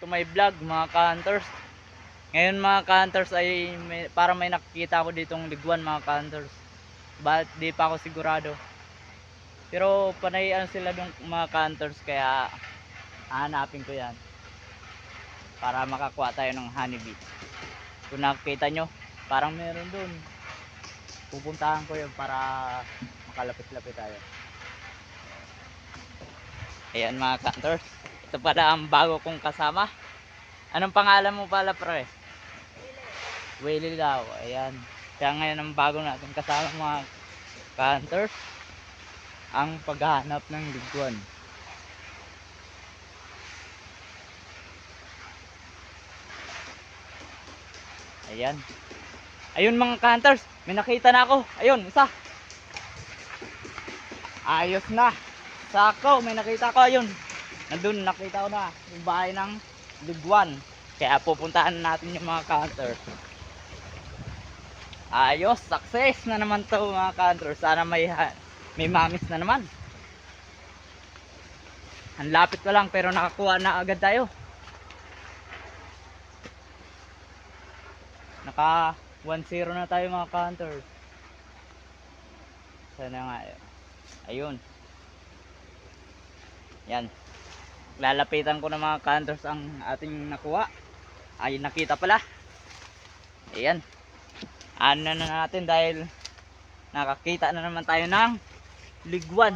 to my vlog mga ka-hunters. Ngayon mga ka-hunters ay parang may nakikita ako ditong liguan mga ka-hunters. But di pa ako sigurado. Pero panay ano sila ng mga ka-hunters, kaya hahanapin ko yan para makakuha tayo ng honeybee. Kung nakikita nyo, parang meron dun. Pupuntahan ko yun para makalapit-lapit tayo. Ayan mga ka-hunters. Ito pala ang bago kong kasama. Anong pangalan mo pala pre? Willie daw. Ayan. Kaya ngayon ang bago natin kasama mga ka-hunters, ang paghahanap ng liguan. Ayan. Ayun mga ka-hunters, may nakita na ako. Ayun, isa. Ayos na. Sako, may nakita ko. Ayun. Nandun, nakita ko na yung bahay ng liguan. Kaya pupuntaan natin yung mga ka-hunters. Ayos, success na naman to mga ka-hunters. Sana may mamis na naman. Ang lapit pa lang pero nakakuha na agad tayo. Naka 1-0 na tayo mga ka-hunters. Sana nga. Ayun. Yan. Lalapitan ko na mga ka-hunters ang ating nakuha. Ay nakita pala. Ayan. Ano na natin dahil nakakita na naman tayo ng liguan.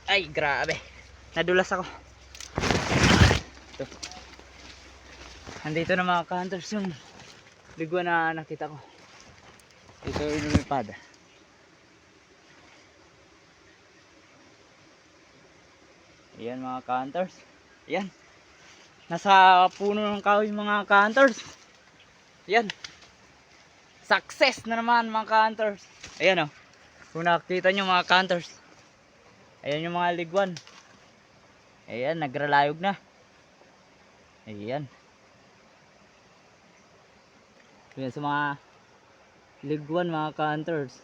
Ay grabe. Nadulas ako. Ito. Nandito na mga ka-hunters yung liguan na nakita ko. Ito yung lumipad. Ayan mga ka-hunters. Ayan. Nasa puno ng kahoy mga ka-hunters. Ayan. Success na naman mga ka-hunters. Ayan o. Kung nakikita nyo mga ka-hunters. Ayan yung mga liguan. Ayan, nagralayog na. Ayan. Ayan sa mga liguan mga ka-hunters.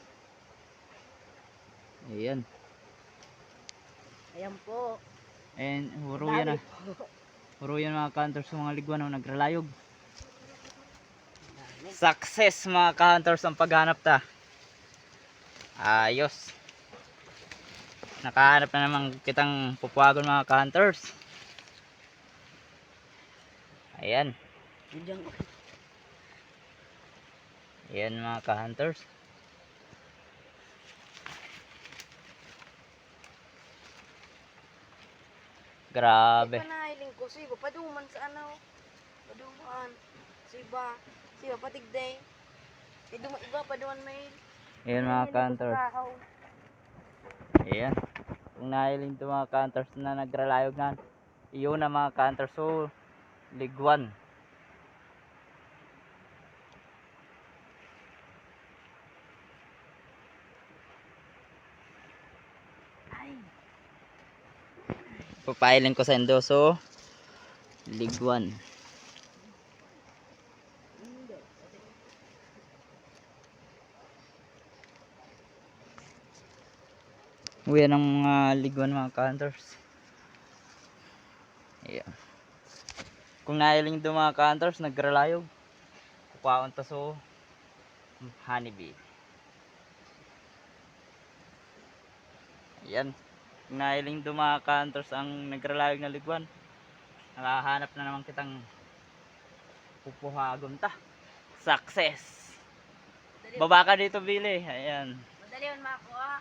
Ayan. Ayan po. Ayan, huro yan ah. Huro yan mga ka-hunters sa mga liguan o nagralayog. Success mga ka-hunters ang paghanap ta. Ayos. Nakahanap na naman kitang pupuagon mga ka-hunters. Ayan. Ayan mga ka-hunters. Grabe. Panahiling ko si iba paduman sa ano. Paduman. Si iba patigday. Iba paduman may. Ayan mga ka-hunters. Ayan. Kung nahiling ito mga ka-hunters na nagralayog na, iyon na mga ka-hunters. So, liguan. Papailin ko sa endoso. Liguan. Uyan ang mga liguan mga ka-hunters. Ayan. Kung nahiling ito mga ka-hunters, nagralayog. Kukuhaon ta so honeybee. Ayan. Kung nahiling ito mga ka-hunters ang nagralayog na liguan, nakahanap na naman kitang pupuhagon ta. Success. Baba ka dito Billy. Ayan. Madali man makuha.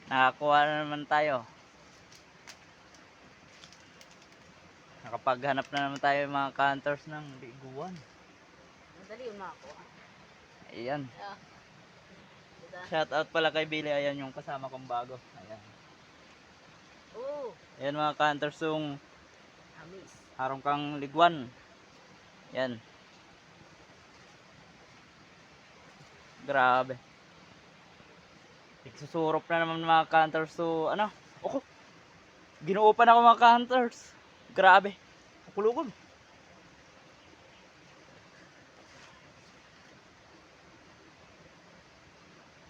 Nakakuha na naman tayo. Nakapaghanap na naman tayo mga ka-hunters ng liguan. Madali man makuha. Ayan. Yeah. Shout out pala kay Billy. Ayan yung kasama kong bago. Ayan. Oh, Ayan mga ka-hunters yung amis. harong kang liguan. Ayan. Grabe. Susurop na naman mga ka-hunters. So ano? Ako. Ginuupan ako mga ka-hunters. Grabe. Kulugod.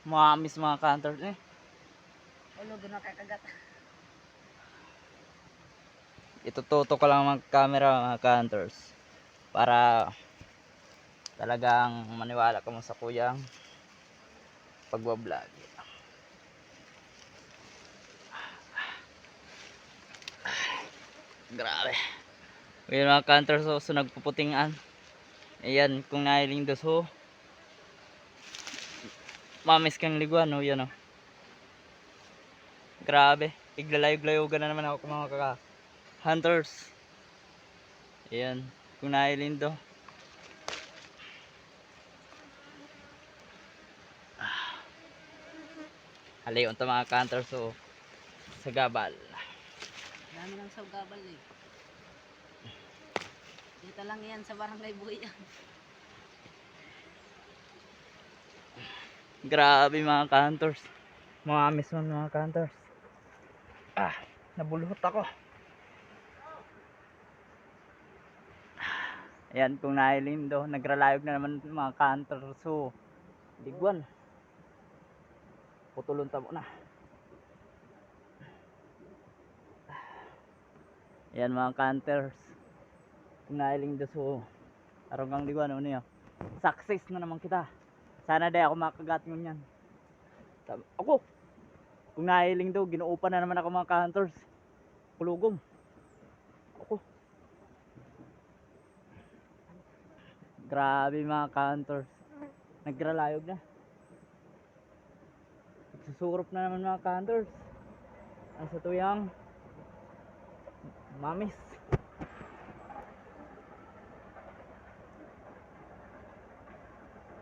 Mamis mga ka-hunters eh. Ulo gina kakagat. itututo ko lang mga camera mga ka-hunters para talagang maniwala ka mo sa kuyang pagbablog. Grabe. Ayan mga ka-hunters, so nagpuputingan. Ayan, kung nailing dos ho. Mamis kang liguan ho, yan ho. Grabe. Iglalayog-layogan na naman ako mga ka-hunters. Ayan, kung nailing do. Halayon to mga ka-hunters, so sa gabal. Dami lang sa gabal eh. Dito lang yan sa Barangay Buyan. Grabe mga ka-hunters. Mamis man mga ka-hunters. Nabulhot ako. Ayan, kung nailing do, nagralayog na naman mga ka-hunters, so liguan. Putulon tamo na. Ayan mga ka-hunters. Kung nailing do, so arong kang liguan, ano niya. Success na naman kita. Sana day ako makagat ngun yan. Ako, kung nailing do, ginuupan na naman ako mga ka-hunters. Kulugom. Ako. Grabe mga ka-hunters. Nagralayog na. Susurop na naman mga ka-hunters. Ang sa tuyang mamis.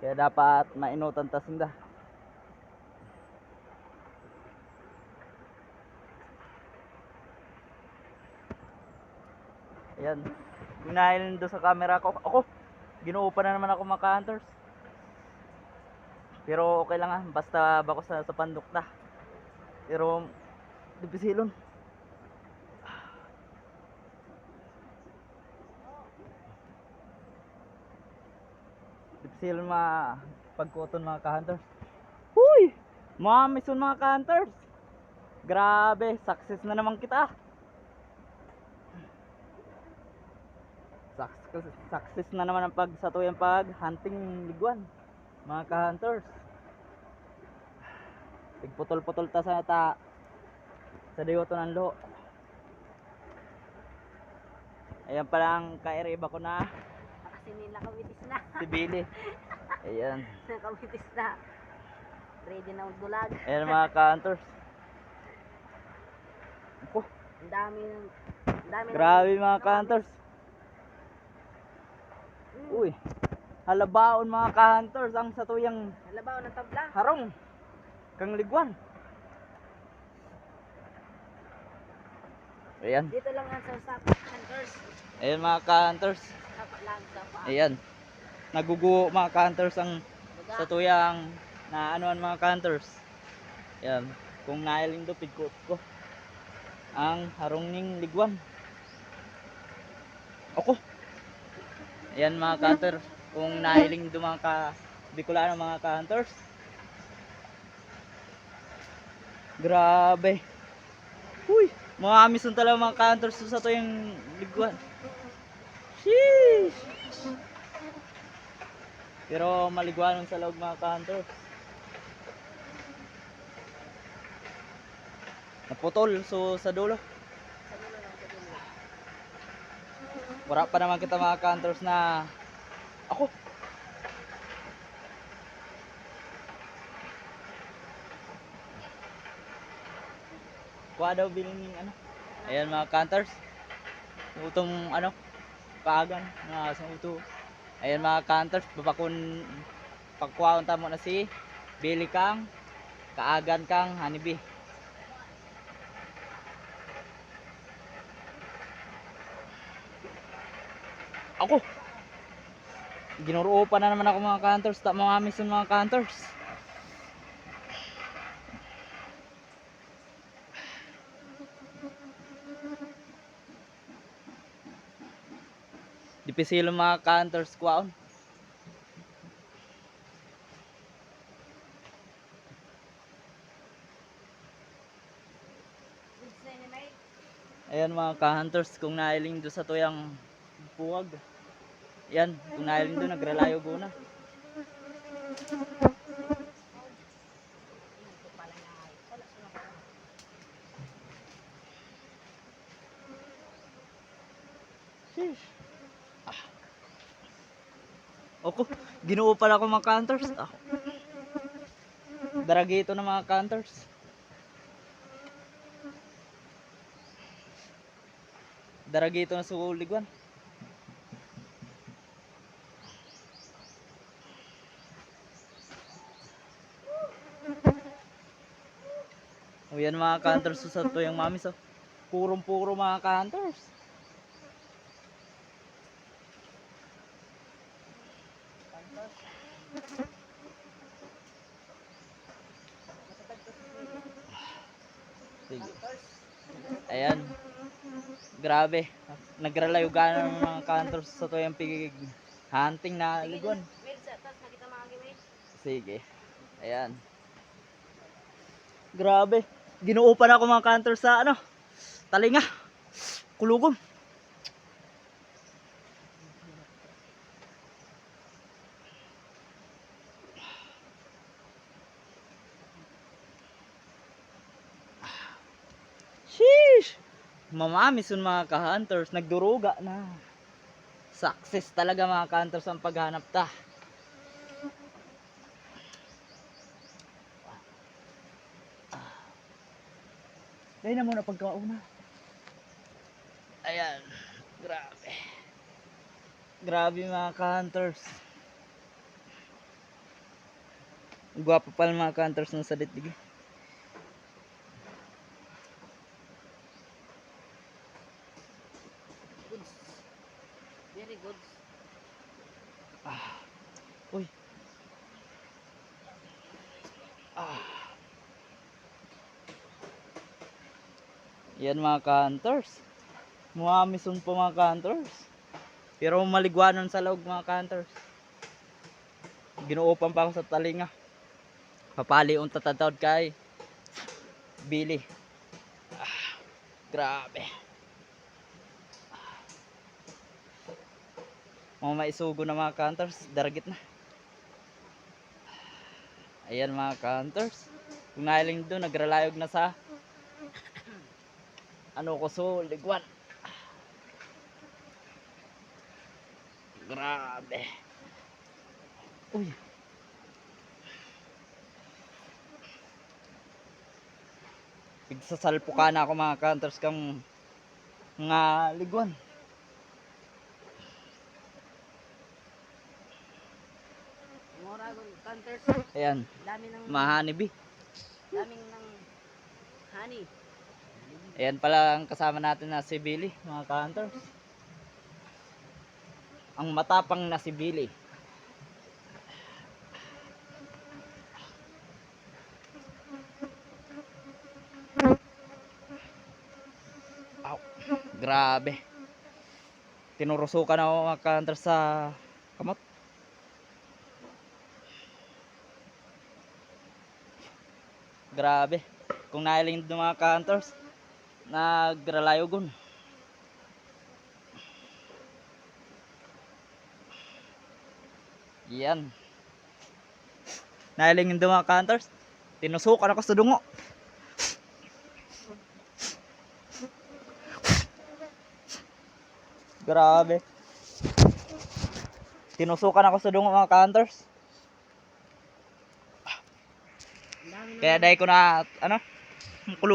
Kaya dapat mainutan tasinda. Ayan. Minahin doon sa camera ko. Ako, ginuupan na naman ako mga ka-hunters. Pero okay lang basta bako sa pandok na. Pero, dipisilon. Dipisilon pagkuton mga ka-hunters. Huy! Mamison mga ka-hunters. Grabe, success na naman kita. Success na naman ang pagsatuyang hunting liguan mga ka-hunters. Tigputol-putol ta sa diyoto ng lo. Ayan pala ang kairiba ko na Kasi nila kawitis na. si Billy. Ayan. Kawitis na. Ready na magdulag. Ayan mga ka-hunters. Ako, Ang dami grabe mga ka-hunters. Uy, halabaon mga ka-hunters ang satuyang Nalabaw ng tabla. harong kang liguan. Ayan. Dito lang ang sa Sapa Hunters. Ayan mga ka-hunters. Sapa lang, Sapa. Ayan. Naguguho mga ka-hunters ang Baga. satuyang na anuan mga ka-hunters. Ayan. Kung nailing do pigkot ko ang harong ning liguan. Ako. Ayan mga ka-hunters. Kung nailing do mga Bicolano mga ka-hunters. Grabe. Uy, mga amison talaga mga ka-hunters sa to yung liguan. Sheesh. Pero maliguanon sa loob mga ka-hunters. Naputol so sa dulo. Wala pa naman kita mga ka-hunters na ako. Kuha daw biling ano. Ayan mga ka-hunters. Utong ano, kaagan na sa uto. Ayan mga ka-hunters, babakon pagkuhaon tamo na si Billy Kang, kaagan kang honeybee. Ako. Ginuroo pa na naman ako mga ka-hunters, mga amison mga ka-hunters. Dipisilo mga ka-hunters kuwaon. Ayan Yan mga ka-hunters, kung nailing doon sa tuyang buwag. Yan, kung nailing doon, nagralayo na. Sheesh. Ako, ginoo pala ako mga ka-hunters. Daragito na mga ka-hunters. Daragito na suligwan. O yan mga ka-hunters, sa to yung mami, so purong-puro mga ka-hunters. Sige. Ayan. Grabe. Nagralayugan ng mga ka-hunters sa to yung pigig hunting na liguan. Wait, sa taas nakita mga wait. Sige. Ayan. Grabe. Ginoo pa na ako mga ka-hunters sa ano, talinga. Kulugom. Sheesh! Mamamis yung mga ka-hunters, nagduruga na. Success talaga mga ka-hunters ang paghanap ta. Dahil na muna pagkauna. Ayan, grabe. Grabe mga ka-hunters. Gwapo pala mga ka-hunters ng salit-lig. Goods. Very good. Uy. Yan mga ka-hunters. Muamison po mga ka-hunters. Pero maligwanon sa loob mga ka-hunters. Ginuupan pa ako sa talinga. Papali ang tatatawad kay Billy. Grabe. Mga maisugo na mga ka-hunters. Daragit na. Ayan mga ka-hunters. Kung nailing doon, nagralayog na sa ano ko so ligwan. Grabe. Uy. Pigsasalpukan ako mga ka-hunters kang nga ligwan. Mura counters. Ayan, Dami ng mahanibi. daming ng honey. Ayan pala ang kasama natin na si Billy, mga ka-hunters. Ang matapang na si Billy. Ow, grabe. Tinurusukan ako mga ka-hunters sa kamot. Grabe. Kung nailing doon mga ka-hunters, nagralayogon. Yan. Nailing doon mga ka-hunters, tinusukan ako sa dungo. Grabe. Tinusukan ako sa dungo mga ka-hunters. Kaya dahil ko na ano, kulong.